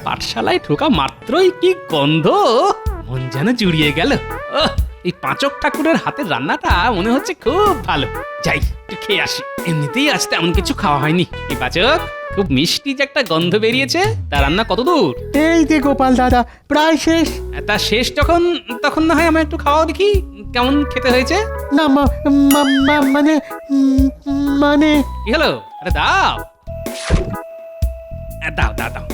পাঠশালায় ঢোকা মাত্রই কি গন্ধ, মন যেন জুড়িয়ে গেল। এই পাঁচক ঠাকুরের হাতের রান্নাটা মনে হচ্ছে খুব ভালো। যাই একটু খেয়ে আসি, এমনিতেই আজ তেমন কিছু খাওয়া হয়নি। এই পাচক, খুব মিষ্টি যে একটা গন্ধ বেরিয়েছে, তার রান্না কত দূর? এই যে গোপাল দাদা, প্রায় শেষ। তা শেষ যখন, তখন না হয় আমার একটু খাওয়া দেখি কেমন খেতে হয়েছে। না মানে মানে কি হলো? আরে দাও দাও দাও দাও।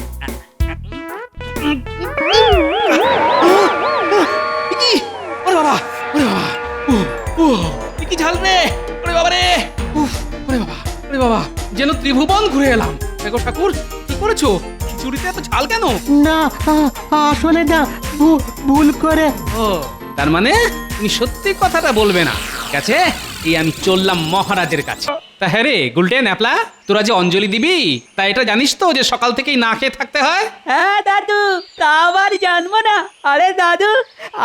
কি? ওরে বাবা, ওরে বাবা, কি ঝাল রে! ওরে বাবা রে! ওরে বাবা, ওরে বাবা, যেন ত্রিভুবন ঘুরে এলাম। দেখো ঠাকুর, কি করেছো? খিচুড়িতে এত ঝাল কেন? না, আসলে না, ভুল করে। ও, তার মানে তুমি সত্যি কথাটা বলবে না। ঠিক আছে, এই আমি চললাম মহারাজের কাছে। তা হ্যাঁ রে গুলটে ন্যাপলা, তোরা যে অঞ্জলি দিবি, তা এটা জানিস তো যে সকাল থেকেই না খেয়ে থাকতে হয়? হ্যাঁ দাদু, তা আবার জানবো না? আরে দাদু,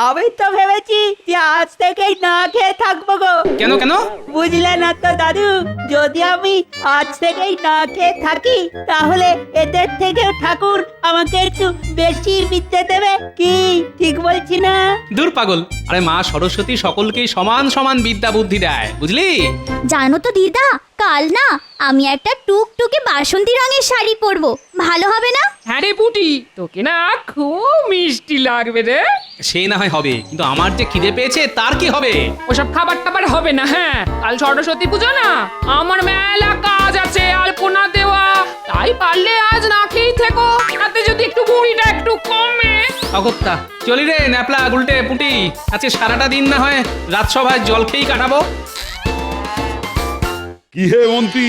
আমি তো ভেবেছি যে আজ থেকেই না খেয়ে থাকবো গো। কেন কেন? বুঝলে না তো দাদু, যদি আমি আজ থেকেই না খেয়ে থাকি তাহলে এদের থেকে ঠাকুর আমাকে একটু বেশি বিদ্যে দেবে। কি ঠিক বলছি না? দূর পাগল, আরে মা সরস্বতী সকলকেই সমান সমান বিদ্যা বুদ্ধি দেয়, বুঝলি? জানো তো দিদা, কাল না আমি একটা টুকটুকে বাসন্তী রঙের শাড়ি পরবো, ভালো হবে না? হ্যাঁ রে পুটি, তোকে না খুব মিষ্টি লাগবে রে। সে না হয় হবে, কিন্তু আমার যে খিদে পেয়েছে তার কি হবে? ওসব খাবার টাবার হবে না। হ্যাঁ, কাল সরস্বতী পুজো না, আমার মেলা কাজ আছে, আলপনা দেওয়া। তাই পারলে আজ না খেয়েই থেকো, তাতে যদি একটু বুড়িটা একটু কমে। অগত্যা, চলি রে ন্যাপলা গুলটে পুটি, আজকে সারাটা দিন না হয় রাজসভায় জল খেয়েই কাটাবো। কি হে মন্ত্রী,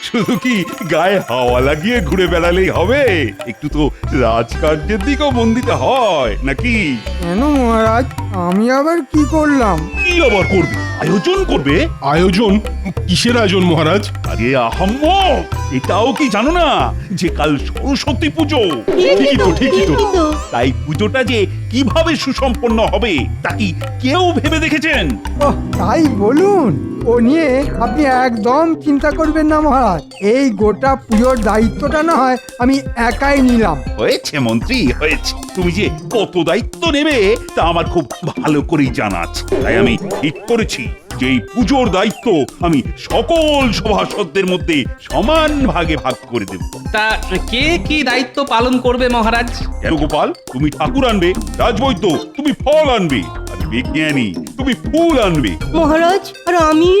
শুধু কি গায়ে হাওয়া লাগিয়ে ঘুরে বেড়ালেই হবে? একটু তো রাজকার্যের দিকেও মন দিতে হয় নাকি? কেন মহারাজ, আমি আবার কি করলাম? কি আবার করবে? আয়োজন করবে? আয়োজন? কিসের আয়োজন মহারাজ? আরে আহাম্মক, এটাও কি জানো না যে কাল সরস্বতী পুজো? ঠিকই তো। তাই পুজোটা যে কিভাবে সুসম্পন্ন হবে তা কি কেউ ভেবে দেখেছেন? ওহ, তাই বলুন। ও নিয়ে আপনি একদম চিন্তা করবেন না মহারাজ, এই গোটা পুজোর দায়িত্বটা না হয় আমি একাই নিলাম। হয়েছে মন্ত্রী, হয়েছে। তুমি যে কত দায়িত্ব নেবে তা আমার খুব ভালো করেই জানা আছে। তাই আমি ঠিক করেছি যে এই পুজোর দায়িত্ব আমি সকল সভাসদদের মধ্যে সমান ভাগে ভাগ করে দেব। তা কে কি দায়িত্ব পালন করবে মহারাজ? কেন গোপাল, তুমি ঠাকুর আনবে, রাজবৈদ্য তুমি ফল আনবে, আর বিজ্ঞানী তুমি ফুল আনবে। মহারাজ, আর আমি?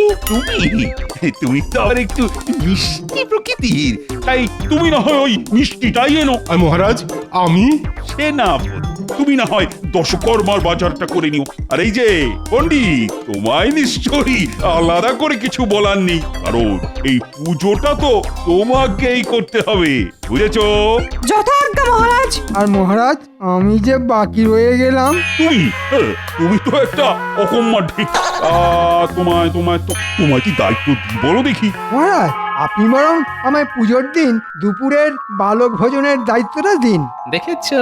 তুমি তো আবার একটু মিষ্টি প্রকৃতির, তাই তুমি না হয় ওই মিষ্টিটাই এনো। আর মহারাজ আমি? সে না, তুমি না হয় দশকর্মার বাজারটা করে নিও। আর এই যে পণ্ডিত, তোমায় নিশ্চয়ই আলাদা করে কিছু বলার নেই, কারণ এই পুজোটা তো তোমাকেই করতে হবে, বুঝেছো? যথাজ্ঞা মহারাজ। আর মহারাজ, আমি যে বাকি রয়ে গেলাম। তুমি তো একটা অকম্মা ঢেক। তোমায় তোমায় তোমায় কি দায়িত্ব দিই বলো দেখি? মহারাজ, আপনি বরং আমায় পুজোর দিন দুপুরের বালক ভোজনের দায়িত্বটা দিন। দেখেছো,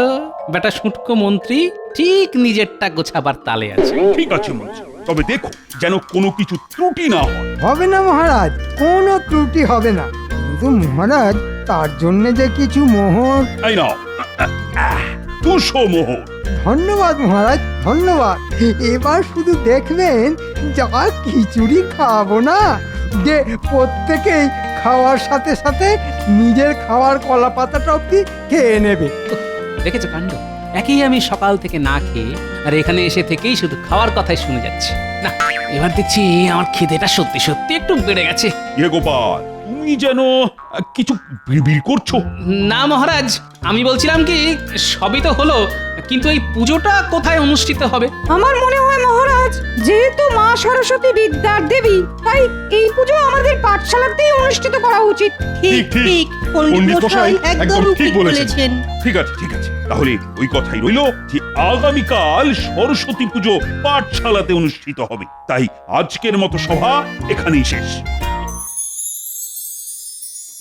বেটা শুটকো মন্ত্রী ঠিক নিজেরটা গোছাবার তালে আছে। ঠিক আছে মন্ত্রী, তবে দেখো যেন কোনো কিছু ত্রুটি না হয়। হবে না মহারাজ, কোনো ত্রুটি হবে না। কিন্তু মহারাজ, তার জন্য যে কিছু মোহর। তাই নাও, 200 মোহর। ধন্যবাদ মহারাজ, ধন্যবাদ। এবার শুধু দেখবেন যা খিচুড়ি খাওয়াবো না, যে প্রত্যেকেই খাওয়ার সাথে সাথে নিজের খাওয়ার কলা পাতাটা অব্দি খেয়ে নেবে। দেখেছো কাণ্ড, একই আমি সকাল থেকে না খেয়ে আর এখানে এসে থেকেই শুধু খাওয়ার কথাই শুনে যাচ্ছি। না, এবার দেখছি আমার খিদেটা সত্যি সত্যি একটু বেড়ে গেছে। গোপাল, তুমি যেন কিছু বিড়বিড় করছো। না মহারাজ, আমি বলছিলাম কি, সবই তো হলো, কিন্তু এই পুজোটা কোথায় অনুষ্ঠিত হবে? আমার মনে হয় মহারাজ, যেহেতু মা সরস্বতী বিদ্যার দেবী, তাই এই পুজো আমাদের পাঠশালাতেই অনুষ্ঠিত করা উচিত। ঠিক ঠিক, পণ্ডিত মশাই একদম ঠিক বলেছেন। ঠিক আছে, ঠিক আছে, তাহলে ওই কথাই রইলো যে আগামীকাল সরস্বতী পুজো পাঠশালাতে অনুষ্ঠিত হবে। তাই আজকের মতো সভা এখানেই শেষ।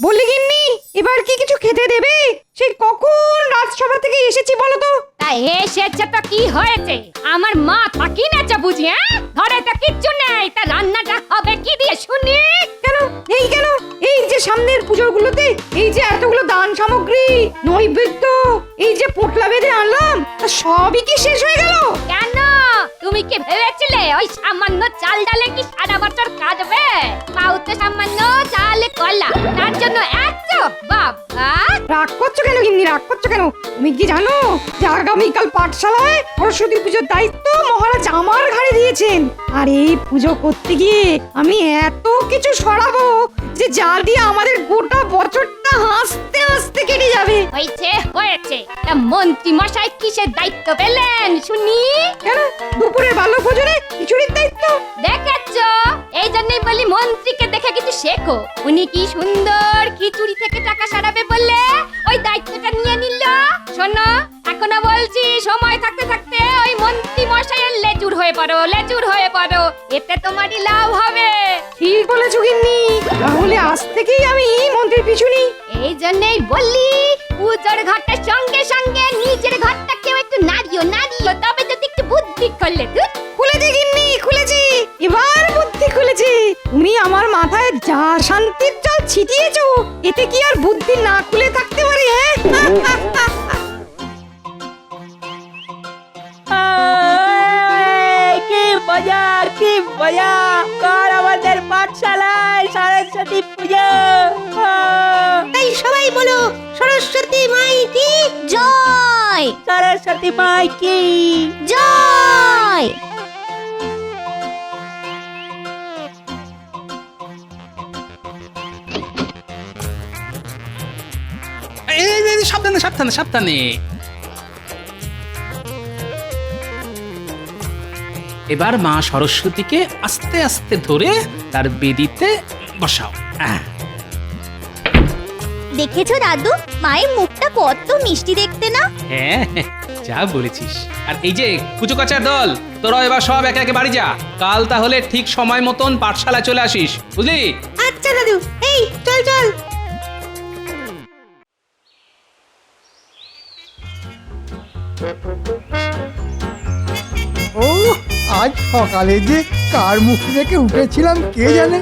বলি গিন্নি, এবার কি কিছু খেতে দেবে? সেই কখন রাজসভা থেকে এসেছি বলো তো। তা এসেছে তো কি হয়েছে? আমার মা থাকি না চা বুঝি? ঘরে তো কিচ্ছু নেই, তা রান্নাটা হবে কি দিয়ে শুনি? কেন এই যে সামনের পুজোগুলোতে এই যে এতগুলো দান সামগ্রী নৈবেদ্য এই যে পোটলা বেঁধে আনলাম তা সবই কি শেষ হয়ে গেল? কেন তুমি কি ভেবেছিলে ওই সামান্য চাল ডালে কি সারা বছর কাটবে? পাউতে সামান্য চাল কলা, তার জন্য এত বাবা! রাগ করছো কেন গিন্নি, রাগ করছো কেন? তুমি কি জানো যে আগামীকাল পাঠশালায় সরস্বতী পুজোর দায়িত্ব মহারাজ আমার ঘাড়ে দিয়েছেন? আর এই পুজো করতে গিয়ে আমি এত কিছু সরাবো যে যা দিয়ে আমাদের গোটা বছরটা হাসতে হাসতে কেটে যাবে। হয়েছে তা মন্ত্রী মশাই কিসের দায়িত্ব পেলেন শুনি? কেন দুপুরের বালক ভোজনে খিচুড়ির দায়িত্ব? দেখেছ, এই জন্যই বলি মন্ত্রীকে দেখে কিছু শেখো। উনি কি সুন্দর খিচুড়ি থেকে টাকা সারাবে বলে ওই দায়িত্বটা নিয়ে নিল। শোনো, এখনো বলছি, সময় থাকতে থাকতে ওই মন্ত্রী মশাইয়ের লেজুর হয়ে পড়ো, এতে তোমারই লাভ হবে। ঠিক বলেছো গিন্নি, তাহলে আজ থেকেই আমি মন্ত্রীর পিছু নিই। এই জন্যই বললি পুজোর ঘরটার সঙ্গে সঙ্গে নিজের ঘরটাকেও একটু নাড়িও, তবে যদি একটু বুদ্ধি করলে। খুলেছি গিন্নি, খুলেছি, এবার বুদ্ধি খুলেছি। তুমি আমার মাথায় যা শান্তির জল ছিটিয়েছো, এতে কি আর বুদ্ধি না খুলে থাকতে পারে? কি মজা! কাল আমাদের পাঠশালায় সরস্বতী পুজো। তাই সবাই বলো সরস্বতী মাই কি জয়, সরস্বতী মাই কি জয়। সাবধানে সাবধানে সাবধানে। এবার মা সরস্বতীকে আস্তে আস্তে ধরে তার বেদিতে বসাও। দেখেছো দাদু, মায়ের মুখটা কত মিষ্টি দেখতে না? হ্যাঁ, যা বলেছিস। আর এই যে কুচোকাচার দল, তোরা এবার সব একে একে বাড়ি যা। কাল তাহলে ঠিক সময় মতন পাঠশালায় চলে আসিস, বুঝলি? আচ্ছা দাদু, এই চল চল। ও আজ সকালে যে কার মুখ দেখে উঠেছিলাম কে জানে।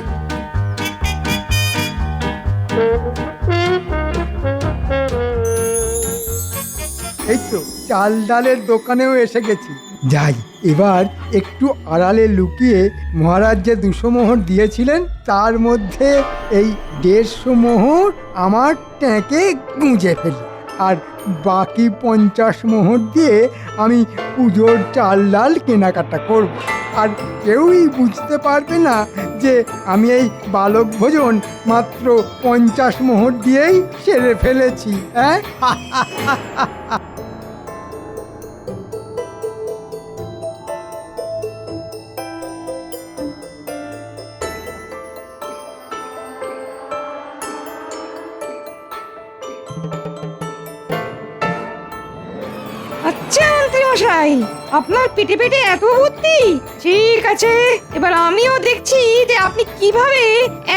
এই তো চাল ডালের দোকানেও এসে গেছি। যাই, এবার একটু আড়ালে লুকিয়ে মহারাজ যে 200 মোহর দিয়েছিলেন তার মধ্যে এই 150 মোহর আমার ট্যাঁকে গুঁজে ফেলি, আর বাকি 50 মোহর দিয়ে আমি পুজোর চাল ডাল কেনাকাটা করব। আর কেউই বুঝতে পারবে না যে আমি এই বালক ভোজন মাত্র 50 মোহর দিয়েই সেরে ফেলেছি। হ্যাঁ, আচ্ছা মন্ত্রী মশাই, আপনার পেটে পেটে এত বুদ্ধি। ঠিক আছে, এবার আমিও দেখছি যে আপনি কিভাবে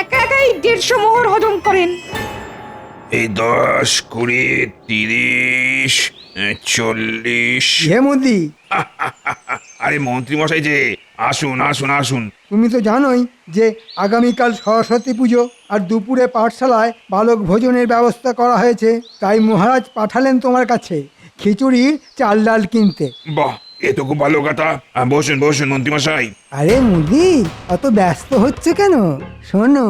একা একাই 150 মোহর হজম করেন। এই 10, 20, 30, 40। হেমদি, আরে মন্ত্রী মশাই যে, আসুন আসুন আসুন। তুমি তো জানোই যে আগামীকাল সরস্বতী পুজো, আর দুপুরে পাঠশালায় বালক ভোজনের ব্যবস্থা করা হয়েছে। তাই মহারাজ পাঠালেন তোমার কাছে খিচুড়ির চাল ডাল কিনতে। বাহ, এ তো খুব ভালো কথা। বসুন বসুন মন্ত্রী মশাই। আরে মুদি, অত ব্যস্ত হচ্ছে কেন? শোনো,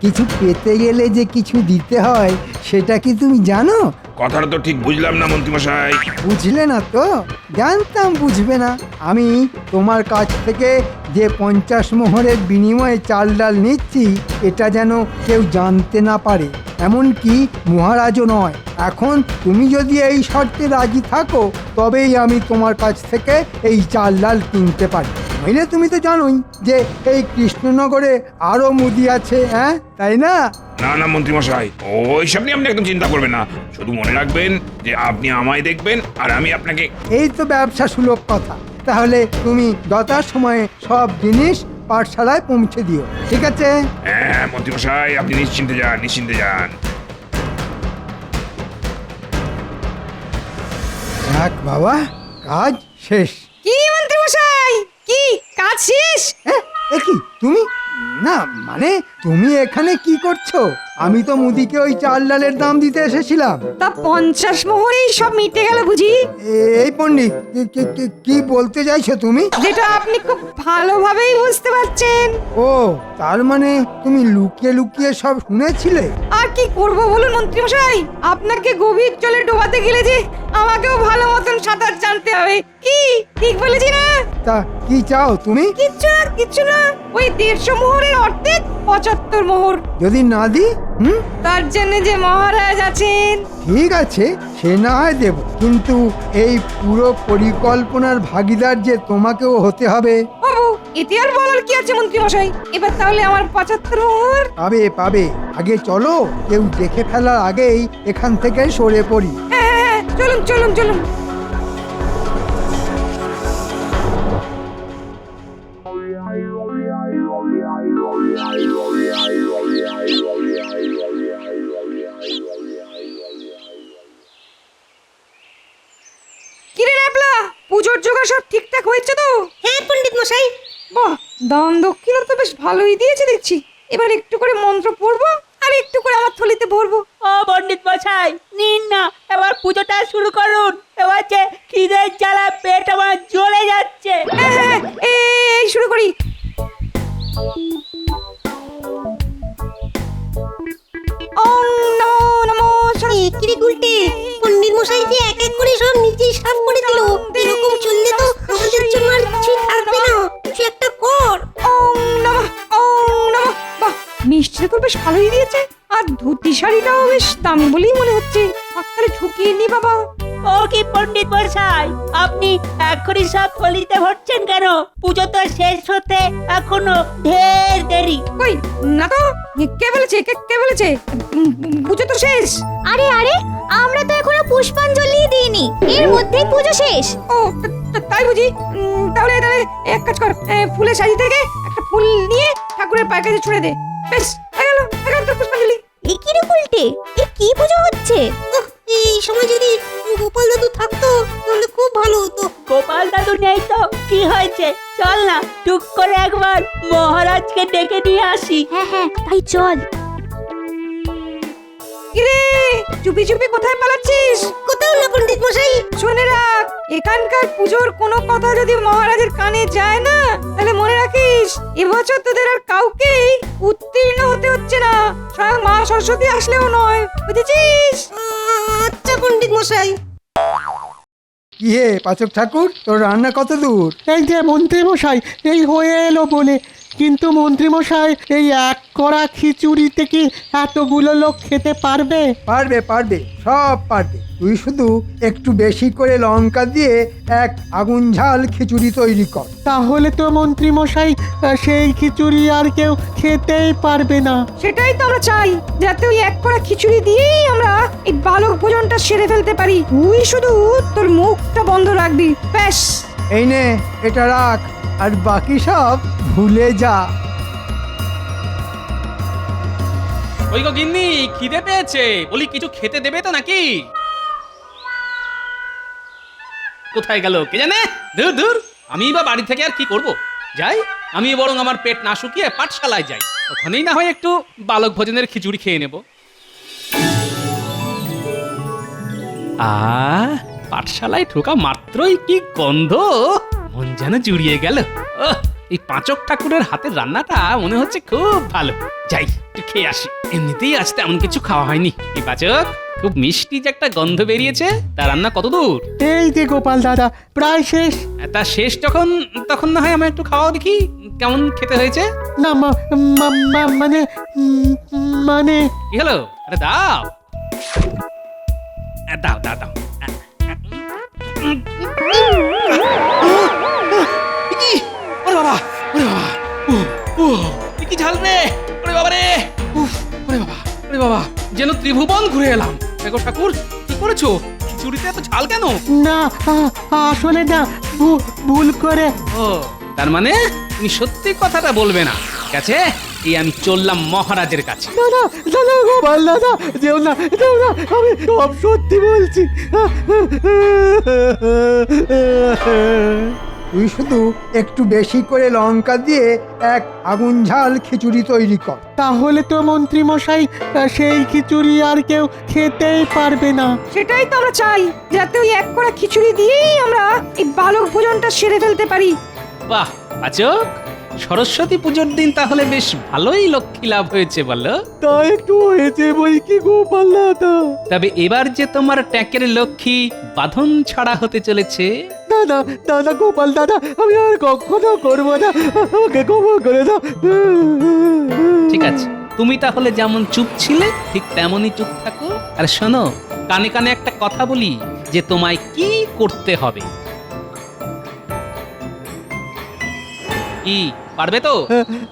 কিছু পেতে গেলে যে কিছু দিতে হয় সেটা কি তুমি জানো? কথাটা তো ঠিক বুঝলাম না মন্ত্রী মশাই। বুঝলে না তো? জানতাম বুঝবে না। আমি তোমার কাছ থেকে যে 50 মোহরের বিনিময়ে চাল ডাল নিচ্ছি, এটা যেন কেউ জানতে না পারে, এমনকি মহারাজও নয়। এখন তুমি যদি এই শর্তে রাজি থাকো তবেই আমি তোমার কাছ থেকে এই চাল ডাল কিনতে পারি। নইলে তুমি তো জানোই যে এই কৃষ্ণনগরে আরো মুদি আছে, হ্যাঁ তাই না? না না মন্ত্রী মশাই, ওইসব নিয়ে আপনি একদম চিন্তা করবেন না। শুধু মনে রাখবেন যে আপনি আমায় দেখবেন আর আমি আপনাকে। এই তো ব্যবসা সুলভ কথা। তাহলে তুমি যথার সময়ে সব জিনিস পাঠশালায় পৌঁছে দিও, ঠিক আছে? হ্যাঁ মন্ত্রী মশাই, আপনি নিশ্চিন্তে যান, নিশ্চিন্তে যান। যাক বাবা, কাজ শেষ। কি মন্ত্রী মশাই, কি কাজ শেষ? এ কি তুমি? না মানে তুমি এখানে কি করছো? আমি তো মুদিকে ওই চাল ডালের দাম দিতে এসেছিলাম। তা 50 মোহরেই সব মিটে গেল বুঝি? এই পণ্ডিত, কি বলতে চাইছো তুমি? যেটা আপনি খুব ভালোভাবেই বুঝতে পারছেন। ও, তার মানে তুমি লুকিয়ে লুকিয়ে সব শুনেছিলে? আর কি করব বলুন মন্ত্রী মশাই, আপনাকে গভীর জলে ডোবাতে গেলে যে আমাকেও ভালো মতন সাঁতার জানতে হবে। কি ঠিক বলেছি না? তা কি চাও তুমি? কিচ্ছু না, ওই 150 মোহরের অর্ধেক 75 মোহর। যদি না দিই? তার জন্য যে মহারাজ আছেন। ঠিক আছে, সে না হয় দেব, কিন্তু এই পুরো পরিকল্পনার ভাগিদার যে তোমাকেও হতে হবে। বাবু, এতে আর বলার কি আছে মন্ত্রী মশাই? এবার তাহলে আমার 75 মোহর। পাবে, আগে চলো, কেউ দেখে ফেলার আগেই এখান থেকে সরে পড়ি। হ্যাঁ, চলুন। কিরে ন্যাপলা, পুজোর জোগাড় সব ঠিকঠাক হয়েছে তো? হ্যাঁ পণ্ডিত মশাই। বাহ, দান দক্ষিণা তো বেশ ভালোই দিয়েছে দেখছি। এবার একটু করে মন্ত্র পড়বো আর একটু করে আমার থলিতে ভরবো। ও পণ্ডিত মশাই, নিন না, এবার পুজোটা শুরু করুন। এবার যে খিদের জ্বালা পেট আমার জ্বলে যাচ্ছে। হ্যাঁ, এই শুরু করি। ওম নমো নমো কিরে গুলটে, পণ্ডিত মশাই যে এক এক করে সব নিজেই সাফ করে দিল। এরকম চললে তো আমাদের জন্য আর কিছু থাকবে না। কিছু একটা কর। ওম নমঃ। বাহ, মিষ্টিটা তো বেশ ভালোই দিয়েছে, আর ধুতি শাড়িটাও বেশ দামি বলেই মনে হচ্ছে। হাতটা ঢুকিয়ে নি বাবা। ও কি পণ্ডিত মশাই, আপনি এখনই সব থলিতে ভরছেন কেন? পুজো তো শেষ হতে এখনো ঢের দেরি। কই না তো, কে বলেছে? পুজো তো শেষ। আরে আমরা তো এখনো পুষ্পাঞ্জলি দিইনি, এর মধ্যেই পুজো শেষ। ও, তাই বুঝি? তাহলে এক কাজ কর, ফুলে সাজিয়ে থেকে একটা ফুল নিয়ে ঠাকুরের পায়ের কাছে ছুঁড়ে দে। বেশ, হয়ে গেল তোর পুষ্পাঞ্জলি। এ কি রে গুলটে, এ কি পুজো হচ্ছে? এই সময় যদি গোপাল দাদু থাকতো তাহলে খুব ভালো হতো। গোপাল দাদু নেই তো কি হয়েছে? চল না, টুক করে একবার মহারাজকে ডেকে নিয়ে আসি। হ্যাঁ, তাই চল। কিরে, চুপি কোথায় পালাচ্ছিস? কোথাও না পণ্ডিত মশাই। শুনে রাখ, এখানকার পুজোর কোনো কথা যদি মহারাজের কানে যায় না, তাহলে মনে রাখিস এবছর তোদের আর কাউকে উত্তীর্ণ হতে হচ্ছে না, স্বয়ং মা সরস্বতী আসলেও নয়, বুঝেছিস? আচ্ছা পণ্ডিত মশাই। কি হে পাচক ঠাকুর, তোর রান্না কত দূর? এই যে মন্ত্রী মশাই, এই হয়ে এলো বলে। কিন্তু মন্ত্রী মশাই, এই এক কড়া খিচুড়িতে কি এতগুলো লোক খেতে পারবে? পারবে, সব পারবে। তুই শুধু একটু বেশি করে লঙ্কা দিয়ে এক আগুন ঝাল খিচুড়ি তৈরি কর। তাহলে তো মন্ত্রী মশাই, সেই খিচুড়ি আর কেউ খেতেই পারবে না। সেটাই তো আমরা চাই, যাতে ওই এক কড়া খিচুড়ি দিয়েই আমরা এই বালক ভোজনটা সেরে ফেলতে পারি। তুই শুধু তোর মুখটা বন্ধ রাখবি, ব্যাস। এই নে, এটা রাখ, আর বাকি সব ভুলে যা। ওই গো গিন্নি, খিদে পেয়েছে, বলি কিছু খেতে দেবে তো নাকি? কোথায় গেল কে জানে? দূর, আমি বা বাড়ি থেকে আর কি করব? যাই, আমি বরং আমার পেট না শুকিয়ে পাঠশালায় যাই, ওখানেই না হয় একটু বালক ভোজনের খিচুড়ি খেয়ে নেব। পাঠশালায় ঢোকা মাত্রই কি গন্ধ, মন যেন জুড়িয়ে গেল। এই পাঁচক ঠাকুরের হাতের রান্নাটা মনে হচ্ছে খুব ভালো। যাই, একটু খেয়ে আসি। এমনিতেই আজ তেমন কিছু খাওয়া হয়নি। এই পাচক, খুব মিষ্টি যে একটা গন্ধ বেরিয়েছে, তার রান্না কত দূর? এই যে গোপাল দাদা, প্রায় শেষ। তা শেষ তখন না হয় আমার একটু খাওয়া দেখি কেমন খেতে হয়েছে। না মানে কি হলো? আরে দাও। দাও। ওরে বাবা, কি ঝাল রে! ওরে বাবা রে! ওরে বাবা, যেন ত্রিভুবন ঘুরে এলাম। দেখো ঠাকুর, কি করেছো? খিচুড়িতে এত ঝাল কেন? না, আসলে না, ভুল করে। ও, তার মানে তুমি সত্যি কথাটা বলবে না? ঠিক আছে, এই আমি চললাম মহারাজের কাছে। দাদা গোপাল দাদা, যেও না, আমি সব সত্যি বলছি। তুই শুধু একটু বেশি করে লঙ্কা দিয়ে এক আগুন ঝাল খিচুড়ি তৈরি কর। তাহলে তো মন্ত্রী মশাই সেই খিচুড়ি আর কেউ খেতেই পারবে না। সেটাই তো আমরা চাই, যাতে ওই এক কড়া খিচুড়ি দিয়েই আমরা এই বালক ভোজনটা সেরে ফেলতে পারি। বাহ পাচক, সরস্বতী পুজোর দিন তাহলে বেশ ভালোই লক্ষ্মী লাভ হয়েছে বলো। তা একটু হয়েছে বই কি গোপাল দাদা। তবে এবার যে তোমার ট্যাঁকের লক্ষ্মী বাঁধন ছাড়া হতে চলেছে। দাদা দাদা গোপাল দাদা, আমি আর কখনো করবো না, আমাকে ক্ষমা করে দাও। ঠিক আছে, তুমি তাহলে যেমন চুপ ছিলে ঠিক তেমনই চুপ থাকো। আর শোনো, কানে কানে একটা কথা বলি, যে তোমায় কি করতে হবে। কি পারবে তো?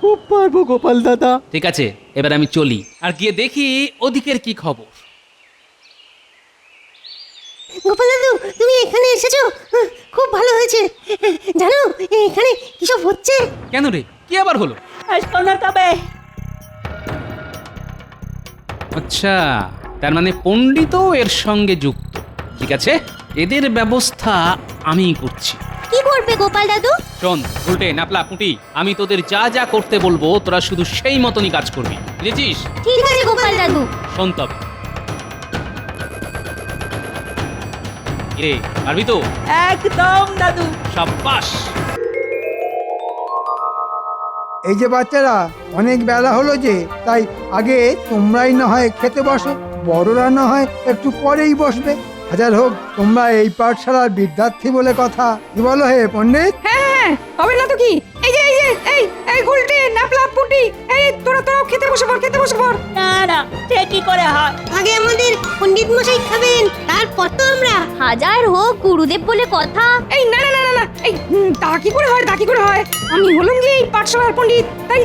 খুব পারবো গোপাল দাদা। ঠিক আছে, এবার আমি চলি আর গিয়ে দেখি ওদিকের কি খবর। গোপাল দাদু, তুমি এখানে এসেছো, খুব ভালো হয়েছে। জানো এখানে কিসব হচ্ছে? কেন রে, কি আবার হলো? শোনো তবে, আচ্ছা, তার মানে পণ্ডিতও এর সঙ্গে যুক্ত। ঠিক আছে, এদের ব্যবস্থা আমি করছি। কি করবে গোপাল দাদু? শোন উল্টে নাপলা পুঁটি, আমি তোদের যা যা করতে বলবো তোরা শুধু সেই মতনই কাজ করবি, বুঝেছিস? ঠিক আছে গোপাল দাদু। শোন তবে, রে পারবি তো? একদম দাদু। সাব্বাস। এই যে বাচ্চারা, অনেক বেলা হলো যে, তাই আগে তোমরাই না হয় খেতে বসো, বড়রা না হয় একটু পরেই বসবে। হাজার হোক তোমরা এই পাঠশালার বিদ্যার্থী বলে কথা। কি বলো হে পণ্ডিত? হ্যাঁ, হবে না তো কি? এই যে এই গুলটে নাপলা পুটি, এই তোরাও খেতে বসে পড়, খেতে বসে পড়। না না, সে কি করে হয়? আগে আমাদের পণ্ডিত মশাই খাবেন, তারপর তো আমরা। হাজার হোক গুরুদেব বলে কথা। এই না, এই তা কি করে হয়, তা কি করে হয়? আমি হলাম যে এই পাঠশালার পণ্ডিত, তাই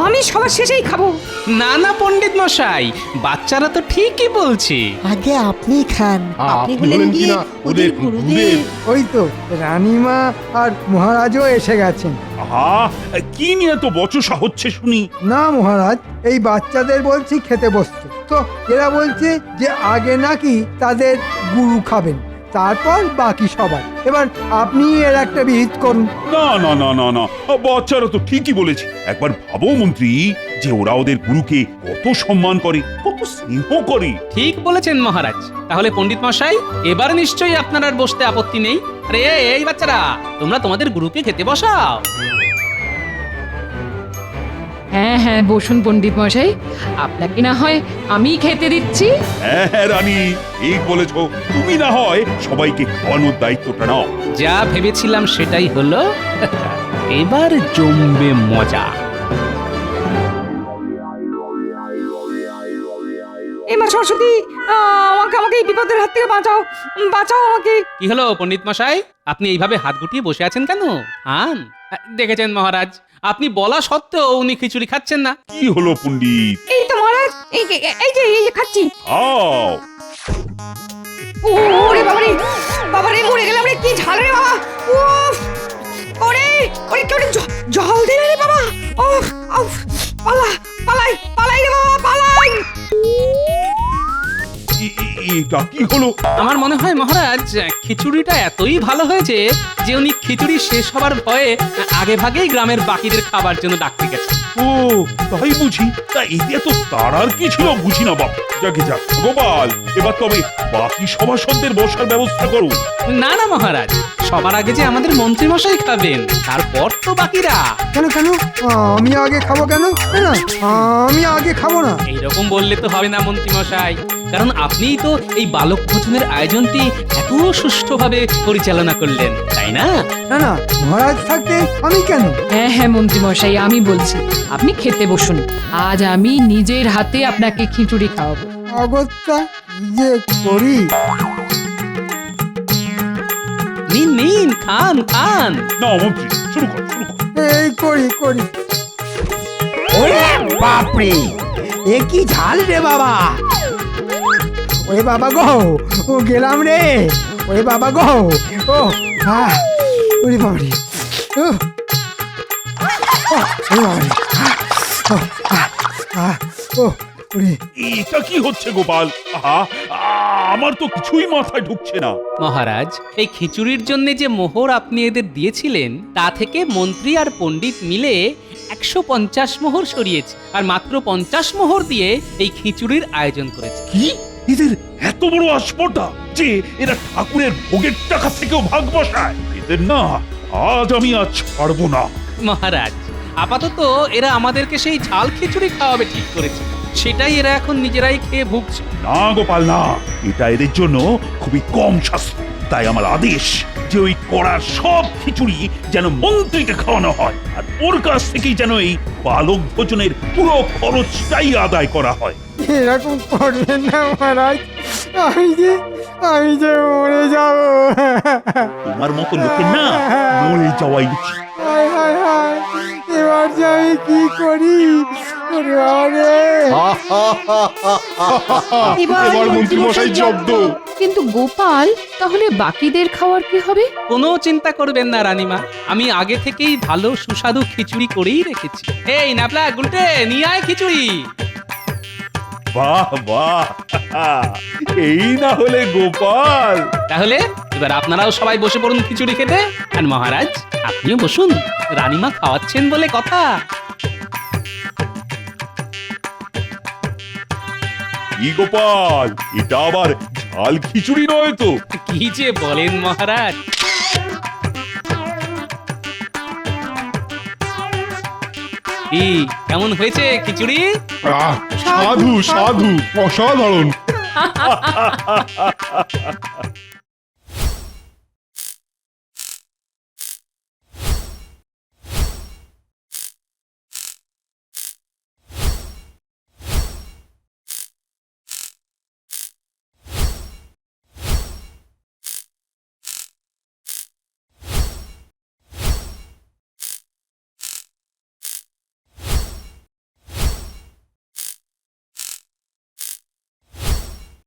আমি সবার শেষেই খাবো। না না পণ্ডিত মশাই, বাচ্চারা তো ঠিকই বলছে। আগে আপনি খান। আপনি হলেন কিনা ওদের গুরুদেব। ওই তো রানীমা আর মহারাজও এসে গেছেন। আহা, কি নিয়ে তো বচসা হচ্ছে শুনি? না মহারাজ, এই বাচ্চাদের বলছি খেতে বসতে, তো এরা বলছে যে আগে নাকি তাদের গুরু খাবেন, তারপর বাকি সবাই। এবার আপনি এর একটা বিহিত করুন। না না না না না, বাচ্চারা তো ঠিকই বলেছে। একবার ভাবো মন্ত্রী, যে ওরা ওদের গুরুকে কত সম্মান করে, কত স্নেহ করে। ঠিক বলেছেন মহারাজ। তাহলে পণ্ডিত মশাই, এবার নিশ্চয়ই আপনার আর বসতে আপত্তি নেই। আরে এই বাচ্চারা, তোমরা তোমাদের গুরুকে খেতে বসাও। হ্যাঁ হ্যাঁ, বসুন পণ্ডিত মশাই, আপনাকে না হয় আমি খেতে দিচ্ছি। হ্যাঁ হ্যাঁ রানী, ঠিক বলেছ। তুমি না হয় সবাইকে খাওয়ানোর দায়িত্বটা নাও। যা ভেবেছিলাম সেটাই হলো। এবার জমবে মজা। এমা সরস্বতী, আমাকে এই বিপদের হাত থেকে বাঁচাও, বাঁচাও আমাকে। কি হলো পণ্ডিত মশাই, আপনি এইভাবে হাত গুটিয়ে বসে আছেন কেন? আন, দেখেছেন মহারাজ, আপনি বলা সত্ত্বেও উনি খিচুড়ি খাচ্ছেন না। কি হলো পণ্ডিত? এই তো মহারাজ, এই যে খাচ্ছি। খাও। ওরে বাবারে মরে গেলাম রে, কি ঝাল রে বাবা। উফ, ওরে কেউ জল দিলে রে বাবা। উফ, পালাই রে বাবা, পালাই। এটা কি হলো? আমার মনে হয় মহারাজ, খিচুড়িটা এতই ভালো হয়েছে যে উনি খিচুড়ি শেষ হবার ভয়ে আগে ভাগেই গ্রামের বাকিদের খাবার জন্য ডাকতে গেছে। ও তাই বুঝি? তা এতে এত তাড়ার কি ছিল বুঝি না বাপ। যাকে যাক গোপাল, এবার তবে বাকি সভাসদদের বসার ব্যবস্থা করো। না না মহারাজ, সবার আগে যে আমাদের মন্ত্রী মশাই খাবেন, তারপর তো বাকিরা। কেন আমি আগে খাবো কেন? না, আমি আগে খাবো না। এইরকম বললে তো হবে না মন্ত্রী মশাই, কারণ আপনিই তো এই বালক ভোজনের আয়োজনটি এত সুষ্ঠুভাবে পরিচালনা করলেন, তাই না? না মহারাজ থাকতে আমি কেন? হ্যাঁ হ্যাঁ মন্ত্রী মশাই, আমি বলছি আপনি খেতে বসুন। আজ আমি নিজের হাতে আপনাকে খিচুড়ি খাওয়াবো। অগত্যা যে করি। নিন খান। না মন্ত্রী, শুরু কর। এই করি। ওরে বাপরে, এ কি ঝাল রে বাবা। ওরে বাবা গো, ও গেলাম রে। ওরে বাবা গো, ও ওরে বাবারে, ও বাবারে, ও ওরে। এটা কি হচ্ছে গোপাল? আহা, আমার তো কিছুই মাথায় ঢুকছে না। মহারাজ, এই খিচুড়ির জন্য যে মোহর আপনি এদের দিয়েছিলেন তা থেকে মন্ত্রী আর পণ্ডিত মিলে 150 মোহর সরিয়েছে, আর মাত্র 50 মোহর দিয়ে এই খিচুড়ির আয়োজন করেছে। কি এদের এত বড় আস্পর্ধা যে এরা ঠাকুরের ভোগের টাকা থেকেও ভাগ বসায়? এদের না আজ আমি ছাড়বো না। মহারাজ, আপাতত এরা আমাদেরকে সেই ঝাল খিচুড়ি খাওয়াবে ঠিক করেছে, সেটাই এরা এখন নিজেরাই খেয়ে ভুগছে। না গোপাল না, এটা এদের জন্য খুবই কম শাস্তি। তাই আমার আদেশ যে ওই কড়ার সব খিচুড়ি যেন মন্ত্রীকে খাওয়ানো হয়, আর ওর কাছ থেকেই যেন এই বালক ভোজনের পুরো খরচটাই আদায় করা হয়। এরকম করবেন না মহারাজ, আমি যে মরে যাব। তোমার মতো লোকের না মরে যাওয়াই উচিত। হায় হায় হায়, এবার যে আমি কি করি? ওরে বাবারে! এবার মন্ত্রী মশাই জব্দ। কিন্তু গোপাল, তাহলে বাকিদের খাওয়ার কি হবে? কোনো চিন্তা করবেন না রানীমা, আমি আগে থেকেই ভালো সুস্বাদু খিচুড়ি করেই রেখেছি। এই নাপলা গুলটে, নিয়ে আয় খিচুড়ি। বাহ বাহ, এই না হলে গোপাল। তাহলে এবার আপনারাও সবাই বসে পড়ুন খিচুড়ি খেতে। আর মহারাজ, আপনিও বসুন, রানীমা খাওয়াচ্ছেন বলে কথা। কি গোপাল, এটা আবার ঝাল খিচুড়ি নয় তো? কি যে বলেন মহারাজ! কি কেমন হয়েছে খিচুড়ি? আহ, সাধু সাধু, অসাধারণ।